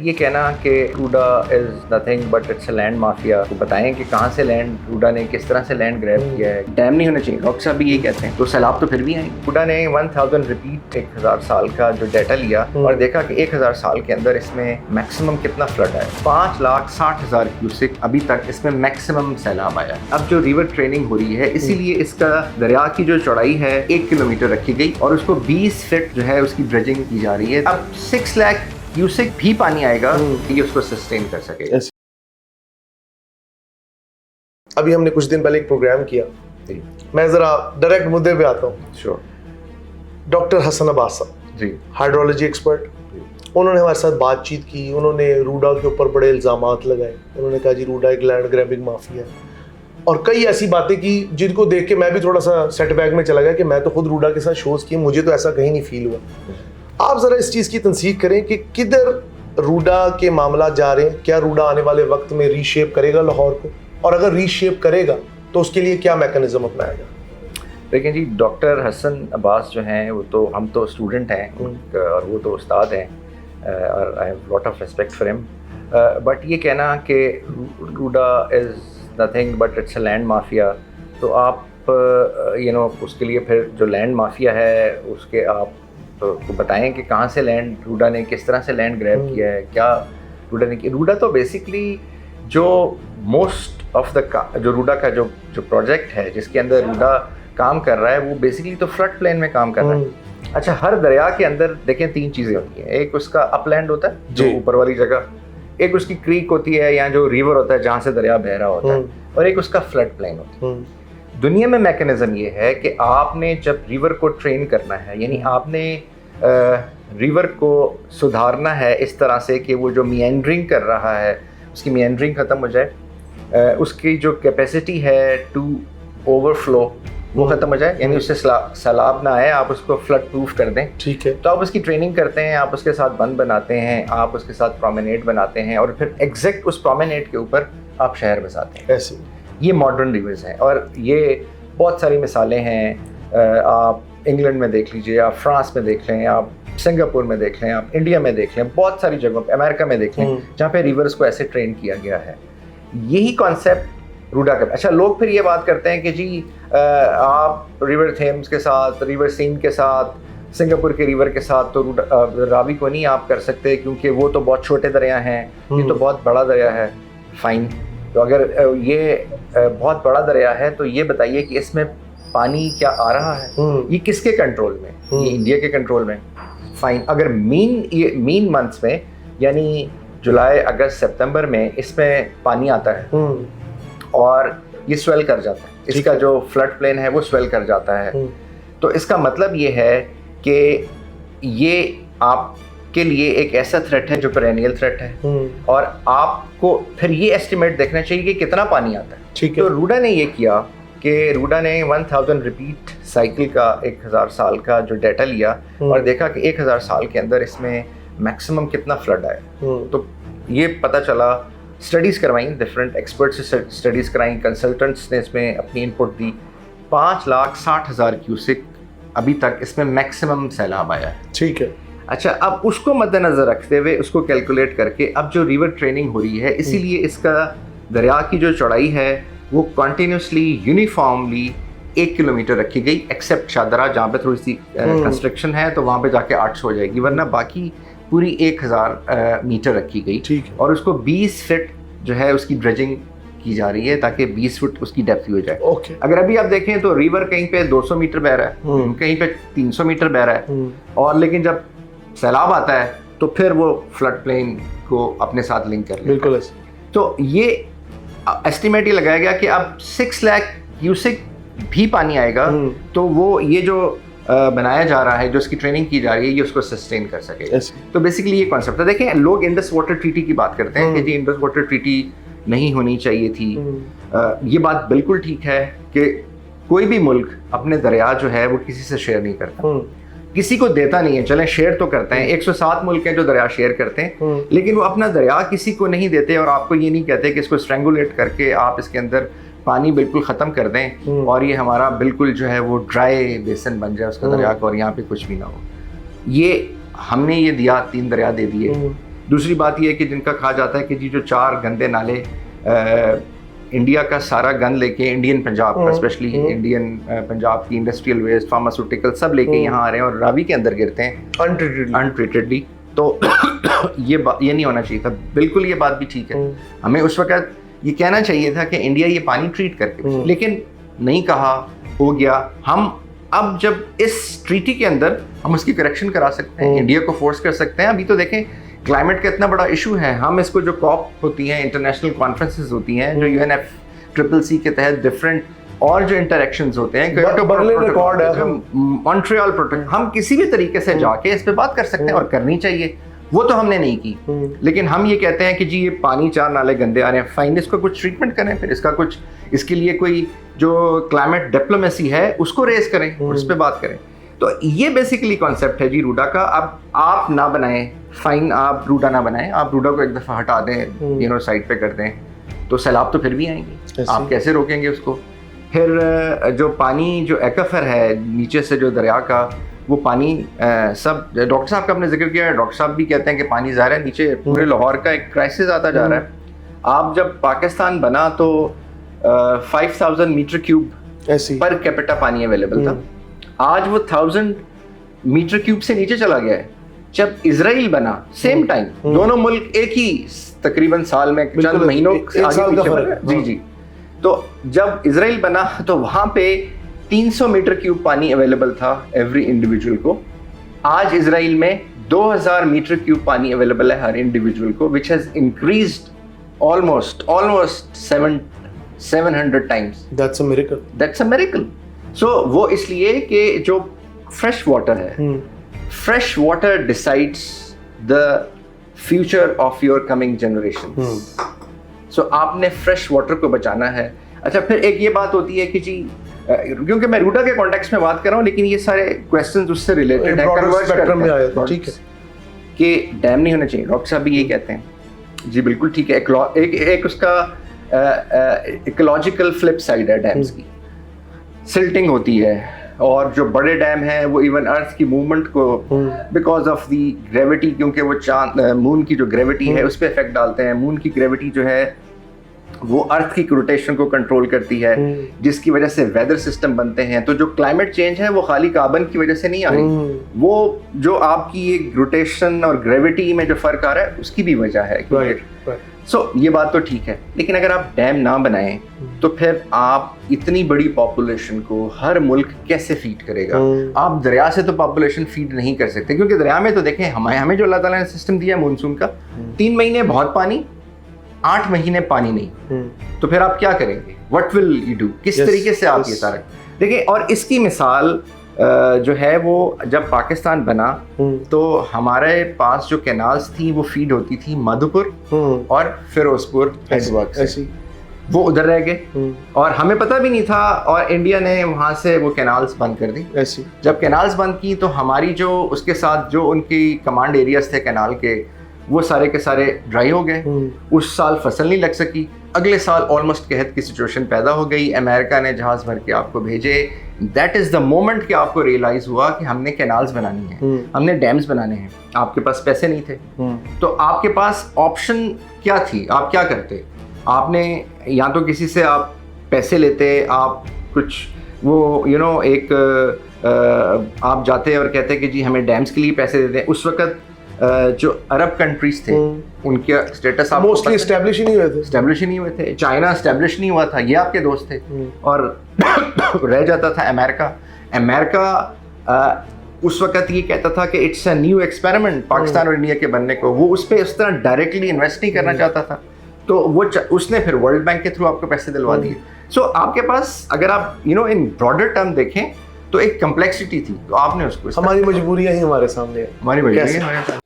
یہ کہنا کہ RUDA is nothing but it's a land mafia, تو بتائیں کہ کہاں سے لینڈ روڈا نے کس طرح سے لینڈ گریب کیا ہے. ڈیم نہیں ہونا چاہیے، ڈاکٹر صاحب بھی یہی کہتے ہیں. تو سیلاب تو پھر بھی آئیں. روڈا نے 1000 ریپیٹ 1000 سال کا جو ڈیٹا لیا اور دیکھا کہ 1000 سال کے اندر اس میں میکسیمم کتنا فلڈ آیا. 5,60,000 کیوسک ابھی تک اس میں میکسیمم سیلاب آیا. اب جو ریور ٹریننگ ہو رہی ہے اسی لیے اس کا دریا کی جو چوڑائی ہے 1 کلومیٹر رکھی گئی اور اس کو 20 فٹ جو ہے اس کی برجنگ کی جا رہی ہے. اب 6 لاکھ کیوسک بھی پانی آئے گا کہ یہ اس کو سسٹین کر سکے. ابھی ہم نے کچھ دن پہلے ایک پروگرام کیا، میں ذرا ڈائریکٹ مدعے پہ آتا ہوں. شور. ڈاکٹر حسن عباس صاحب جی، ہائیڈرولوجی ایکسپرٹ، انہوں نے ہمارے ساتھ بات چیت کی. انہوں نے روڈا کے اوپر بڑے الزامات لگائے. انہوں نے کہا جی روڈا ایک لینڈ گریبنگ مافیا ہے، اور کئی ایسی باتیں کی جن کو دیکھ کے میں بھی تھوڑا سا سیٹ بیک میں چلا گیا کہ میں تو خود روڈا کے ساتھ شوز کیے، مجھے تو ایسا کہیں نہیں فیل ہوا. آپ ذرا اس چیز کی تنصیق کریں کہ کدھر روڈا کے معاملات جا رہے ہیں. کیا روڈا آنے والے وقت میں ری شیپ کرے گا لاہور کو، اور اگر ری شیپ کرے گا تو اس کے لیے کیا میکانزم اپنائے گا؟ دیکھیں جی، ڈاکٹر حسن عباس جو ہیں وہ تو ہم تو اسٹوڈنٹ ہیں اور وہ تو استاد ہیں، اور I have lot of respect for ہم. بٹ یہ کہنا کہ RUDA is nothing but it's a land mafia, تو آپ اس کے لیے پھر جو لینڈ مافیا ہے اس کے آپ کو بتائیں کہ کہاں سے لینڈ روڈا نے کس طرح سے لینڈ گریب کیا ہے. کیا روڈا نے کیا؟ روڈا تو بیسکلی جو موسٹ آف دا جو روڈا کا جو پروجیکٹ ہے جس کے اندر روڈا کام کر رہا ہے وہ بیسکلی تو فلڈ پلین میں کام کر رہا ہے. اچھا، ہر دریا کے اندر دیکھیں 3 چیزیں ہوتی ہیں. ایک اس کا اپ لینڈ ہوتا ہے جو اوپر والی جگہ، ایک اس کی کریک ہوتی ہے یا جو ریور ہوتا ہے جہاں سے دریا بہہ رہا ہوتا ہے، اور ایک اس کا فلڈ پلین ہوتا ہے. دنیا میں میکانزم یہ ہے کہ آپ نے جب ریور کو ٹرین کرنا ہے، یعنی آپ نے ریور کو سدھارنا ہے اس طرح سے کہ وہ جو میانڈرنگ کر رہا ہے اس کی میانڈرنگ ختم ہو جائے، اس کی جو کیپیسٹی ہے ٹو اوور فلو وہ ختم ہو جائے، یعنی اس سے سیلاب نہ آئے، آپ اس کو فلڈ پروف کر دیں. ٹھیک ہے. تو آپ اس کی ٹریننگ کرتے ہیں، آپ اس کے ساتھ بند بناتے ہیں، آپ اس کے ساتھ پرومینیٹ بناتے ہیں، اور پھر ایگزیکٹ اس پرومینیٹ کے اوپر آپ شہر بساتے ہیں. ایسے یہ ماڈرن ریورز ہیں، اور یہ بہت ساری مثالیں ہیں. آپ انگلینڈ میں دیکھ لیجئے، آپ فرانس میں دیکھ لیں، آپ سنگاپور میں دیکھ لیں، آپ انڈیا میں دیکھ لیں، بہت ساری جگہوں پہ، امریکہ میں دیکھ لیں جہاں پہ ریورز کو ایسے ٹرین کیا گیا ہے. یہی کانسیپٹ روڈا کا. اچھا، لوگ پھر یہ بات کرتے ہیں کہ جی آپ ریور تھیمز کے ساتھ، ریور سین کے ساتھ، سنگاپور کے ریور کے ساتھ تو راوی کو نہیں آپ کر سکتے کیونکہ وہ تو بہت چھوٹے دریا ہیں، یہ تو بہت بڑا دریا ہے. فائن، تو اگر یہ بہت بڑا دریا ہے تو یہ بتائیے کہ اس میں پانی کیا آ رہا ہے، یہ کس کے کنٹرول میں؟ یہ انڈیا کے کنٹرول میں. فائن، اگر مین منتھس میں یعنی جولائی، اگست، سپتمبر میں اس میں پانی آتا ہے اور یہ سویل کر جاتا ہے، اس کا جو فلڈ پلین ہے وہ سویل کر جاتا ہے، تو اس کا مطلب یہ ہے کہ یہ آپ کے لیے ایک ایسا تھریٹ ہے جو پیرینیل تھریٹ ہے، اور آپ کو پھر یہ ایسٹیمیٹ دیکھنا چاہیے کہ کتنا پانی آتا ہے. تو روڈا نے یہ کیا کہ روڈا نے 1000 ریپیٹ سائیکل کا 1000 سال کا جو ڈیٹا لیا اور دیکھا کہ 1000 سال کے اندر اس میں میکسیمم کتنا فلڈ آیا. تو یہ پتہ چلا، اسٹڈیز کروائیں، ڈفرینٹ ایکسپرٹ سے اسٹڈیز کرائیں، کنسلٹنٹس نے اس میں اپنی انپٹ دی. 5,60,000 کیوسک ابھی تک اس میں میکسیمم سیلاب آیا ہے. ٹھیک ہے. اچھا، اب اس کو مد نظر رکھتے ہوئے اس کو کیلکولیٹ کر کے اب جو ریور ٹریننگ ہو رہی ہے اسی لیے اس کا دریا کی جو چوڑائی ہے وہ کنٹینیوسلی یونیفارملی 1 کلومیٹر رکھی گئی، ایکسیپٹ شادرہ جہاں پہ تھوڑی سی کنسٹرکشن ہے تو وہاں پہ جا کے 800 ہو جائے گی، ورنہ باقی پوری 1000 میٹر رکھی گئی. اور اس کو 20 فٹ جو ہے اس کی ڈریجنگ کی جا رہی ہے تاکہ 20 فٹ اس کی ڈیپتھ ہو جائے. اگر ابھی آپ دیکھیں تو ریور کہیں پہ 200 میٹر بہ رہا ہے، کہیں پہ 300 میٹر بہ رہا ہے، اور لیکن جب سیلاب آتا ہے تو پھر وہ فلڈ پلین کو اپنے ساتھ لنک کر لیتا ہے. بالکل. تو یہ ایسٹیمیٹ یہ لگایا گیا کہ اب 6 لاکھ کیوسک بھی پانی آئے گا تو وہ یہ جو بنایا جا رہا ہے، جو اس کی ٹریننگ کی جا رہی ہے، یہ اس کو سسٹین کر سکے. تو بیسیکلی یہ کانسیپٹ ہے. دیکھیں، لوگ انڈس واٹر ٹریٹی کی بات کرتے ہیں کہ جی انڈس واٹر ٹریٹی نہیں ہونی چاہیے تھی. یہ بات بالکل ٹھیک ہے کہ کوئی بھی ملک اپنے دریا جو ہے وہ کسی سے شیئر نہیں کرتا، کسی کو دیتا نہیں ہے. چلیں شیئر تو کرتے ہیں، 107 ملک ہیں جو دریا شیئر کرتے ہیں، لیکن وہ اپنا دریا کسی کو نہیں دیتے اور آپ کو یہ نہیں کہتے کہ اس کو اسٹرینگولیٹ کر کے آپ اس کے اندر پانی بالکل ختم کر دیں اور یہ ہمارا بالکل جو ہے وہ ڈرائی بیسن بن جائے اس کا دریا کا، اور یہاں پہ کچھ بھی نہ ہو. یہ ہم نے یہ دیا، 3 دریا دے دیے. دوسری بات یہ ہے کہ جن کا کہا جاتا ہے کہ جی جو 4 گندے نالے انڈیا کا سارا گند لے کے انڈین پنجاب کا اسپیشلی انڈین پنجاب کی انڈسٹریل ویسٹ فارماسیوٹیکل سب لے کے یہاں آ رہے ہیں اور راوی کے اندر گرتے ہیں انٹریٹڈلی. تو یہ نہیں ہونا چاہیے تھا. بالکل یہ بات بھی ٹھیک ہے, ہمیں اس وقت یہ کہنا چاہیے تھا کہ انڈیا یہ پانی ٹریٹ کر کے, لیکن نہیں کہا, ہو گیا. ہم اب جب اس ٹریٹی کے اندر ہم اس کی کریکشن کرا سکتے ہیں, انڈیا کو فورس کر سکتے ہیں. ابھی تو دیکھیں کلائمیٹ کا اتنا بڑا ایشو ہے, ہم اس کو جو کاپ ہوتی ہیں انٹرنیشنل کانفرنسز ہوتی ہیں جو UNFCCC کے تحت ڈفرینٹ اور جو انٹریکشنز ہوتے ہیں, مونٹریال پروٹوکول, ہم کسی بھی طریقے سے جا کے اس پہ بات کر سکتے ہیں اور کرنی چاہیے. وہ تو ہم نے نہیں کی, لیکن ہم یہ کہتے ہیں کہ جی یہ پانی 4 نالے گندے آ رہے ہیں, فائن اس کو کچھ ٹریٹمنٹ کریں, پھر اس کا کچھ اس کے لیے کوئی جو کلائمیٹ ڈپلومیسی ہے اس کو ریز کریں اور اس پہ بات کریں. تو یہ بیسیکلی کانسیپٹ ہے جی روڈا کا. اب آپ نہ بنائیں فائن, آپ روڈا نہ بنائیں, آپ روڈا کو ایک دفعہ ہٹا دیں, سائڈ پہ کر دیں, تو سیلاب تو پھر بھی آئیں گے. آپ کیسے روکیں گے اس کو؟ پھر جو پانی جو ایکویفر ہے نیچے سے جو دریا کا, وہ پانی سب ڈاکٹر صاحب کا آپ نے ذکر کیا ہے, ڈاکٹر صاحب بھی کہتے ہیں کہ پانی ظاہر ہے نیچے پورے لاہور کا ایک کرائسس آتا جا رہا ہے. آپ جب پاکستان بنا تو 5000 میٹر کیوب پر کیپیٹا پانی اویلیبل تھا, آج وہ 1000 میٹر کیوب سے نیچے چلا گیا ہے. جب اسرائیل بنا سیم ٹائم, دونوں ملک ایک ہی تقریباً سال میں چند مہینوں جی, تو جب اسرائیل بنا تو وہاں پہ 300 میٹر کیوب پانی اویلیبل تھا ایوری انڈیویجول کو. آج اسرائیل میں 2000 میٹر کیوب پانی اویلیبل ہے ہر انڈیویجول کو, which has increased almost 700 times. That's a miracle. That's a miracle. So وہ اس لیے کہ جو فریش واٹر ہے, fresh water decides the future of your coming generations. So آپ نے فریش واٹر کو بچانا ہے. اچھا پھر ایک یہ بات ہوتی ہے کہ جی, کیونکہ میں روڈا کے کانٹیکس میں بات کر رہا ہوں, لیکن یہ سارے کویسچنز اس سے ریلیٹڈ ہیں, ٹھیک ہے, کہ ڈیم نہیں ہونا چاہیے. ڈاکٹر صاحب بھی یہی کہتے ہیں. جی بالکل ٹھیک ہے. ایک اس کا ایکولوجیکل فلپ سائڈ ہے ڈیمز کی, سلٹنگ ہوتی ہے, اور جو بڑے ڈیم ہیں وہ ایون ارتھ کی موومنٹ کو بیکاز آف دی گریوٹی, کیونکہ وہ چاند مون کی جو گریوٹی ہے اس پہ افیکٹ ڈالتے ہیں. مون کی گریوٹی جو ہے وہ ارتھ کی روٹیشن کو کنٹرول کرتی ہے, جس کی وجہ سے ویدر سسٹم بنتے ہیں. تو جو کلائمیٹ چینج ہے وہ خالی کاربن کی وجہ سے نہیں آ رہی, وہ جو آپ کی ایک روٹیشن اور گریوٹی میں جو فرق آ رہا ہے اس کی بھی وجہ ہے. سو یہ بات تو ٹھیک ہے, لیکن اگر آپ ڈیم نہ بنائیں تو پھر آپ اتنی بڑی پاپولیشن کو ہر ملک کیسے فیڈ کرے گا؟ آپ دریا سے تو پاپولیشن فیڈ نہیں کر سکتے, کیونکہ دریا میں تو دیکھیں ہمیں جو اللہ تعالیٰ نے سسٹم دیا ہے مونسون کا, 3 مہینے بہت پانی, 8 مہینے پانی نہیں. تو پھر آپ کیا کریں گے؟ What will you do? کس طریقے سے آپ یہ سارا دیکھیں. اور اس کی مثال جو ہے وہ جب پاکستان بنا تو ہمارے پاس جو کینالز تھیں وہ فیڈ ہوتی تھی مادھو پور اور فیروز پور ہیڈ ورکس, وہ ادھر رہ گئے اور ہمیں پتہ بھی نہیں تھا, اور انڈیا نے وہاں سے وہ کینالز بند کر دی. جب کینالز بند کی تو ہماری جو اس کے ساتھ جو ان کی کمانڈ ایریاز تھے کینال کے, وہ سارے کے سارے ڈرائی ہو گئے. اس سال فصل نہیں لگ سکی, اگلے سال آلموسٹ قحط کی سچویشن پیدا ہو گئی. امریکہ نے جہاز بھر کے آپ کو بھیجے. دیٹ از دا مومنٹ کہ آپ کو ریئلائز ہوا کہ ہم نے کینالز بنانی ہیں, ہم نے ڈیمز بنانے ہیں. آپ کے پاس پیسے نہیں تھے, تو آپ کے پاس آپشن کیا تھی؟ آپ کیا کرتے؟ آپ نے یا تو کسی سے آپ پیسے لیتے, آپ کچھ وہ ایک آپ جاتے اور کہتے کہ جی ہمیں ڈیمز کے لیے پیسے دے دیں. اس وقت جو عرب کنٹریز تھے ان کے اسٹیٹس آپ موسٹلی اسٹیبلش ہی نہیں ہوئے تھے. چائنا اسٹیبلش نہیں ہوا تھا, یہ آپ کے دوست تھے. اور رہ جاتا تھا امریکہ اس وقت یہ کہتا تھا کہ it's a new experiment Pakistan اور انڈیا کے بننے کو. وہ اس پہ اس طرح ڈائریکٹلی انویسٹ نہیں کرنا چاہتا تھا, تو وہ اس نے پھر ورلڈ بینک کے تھرو آپ کو پیسے دلوا دیے. سو آپ کے پاس اگر آپ ان براڈر ٹرم دیکھیں تو ایک کمپلیکسٹی تھی, تو آپ نے اس کو, ہماری مجبوریاں ہی ہمارے سامنے, ہماری مجبوریاں